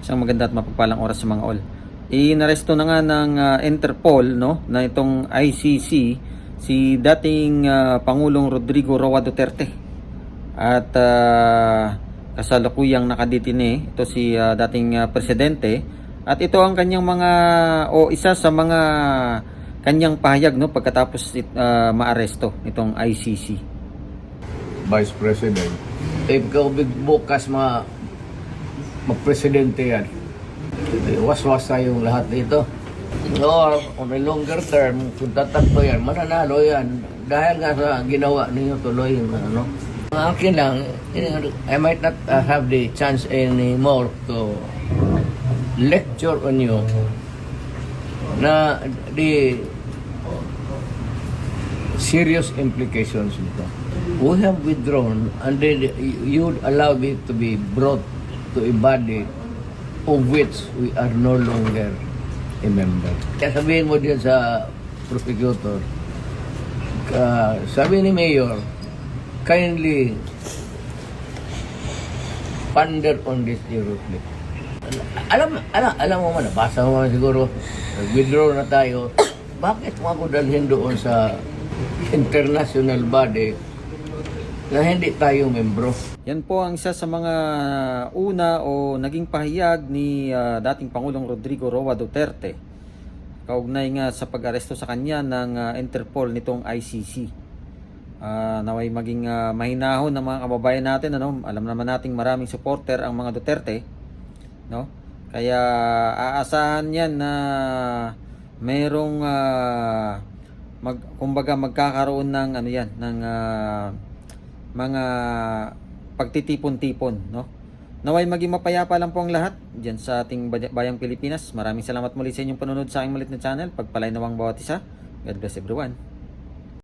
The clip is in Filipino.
Isang maganda at mapagpalang oras sa mga all. Inaresto na nga ng Interpol, no, na itong ICC si dating Pangulong Rodrigo Roa Duterte. At kasalukuyang nakadetine ito si dating presidente, at ito ang kanyang mga isa sa mga kanyang pahayag, no, pagkatapos maaresto itong ICC. Vice President. Ikaw bukas mag-presidente yan. Was-was tayong lahat dito. Or on a longer term, kung tatakbo yan, mananalo yan. Dahil nga sa ginawa ninyo tuloy yung ano. Ang akin lang, I might not have the chance anymore to lecture on you na the serious implications nito. We have withdrawn and then you would allow it to be brought to a body of which we are no longer a member. Kaya sabihin mo din sa prosecutor, sabi ni Mayor, kindly ponder on this directly. Alam mo man, nabasa mo man siguro, withdraw na tayo. Bakit mo ako dalhin doon sa international body na hindi tayo membro? Yan po ang isa sa mga una o naging pahayag ni dating Pangulong Rodrigo Roa Duterte kaugnay nga sa pag-aresto sa kanya ng Interpol nitong ICC. Naway maging mahinahon ng mga kababayan natin, ano? Alam naman nating maraming supporter ang mga Duterte, no? Kaya aasahan yan na merong kumbaga magkakaroon ng ano yan, ng mga pagtitipon-tipon, no? Naway maging mapayapa lang po ang lahat diyan sa ating bayang Pilipinas. Maraming salamat muli sa inyong panonood sa aking maliit na channel. Pagpalay nawang bawat isa. God bless everyone.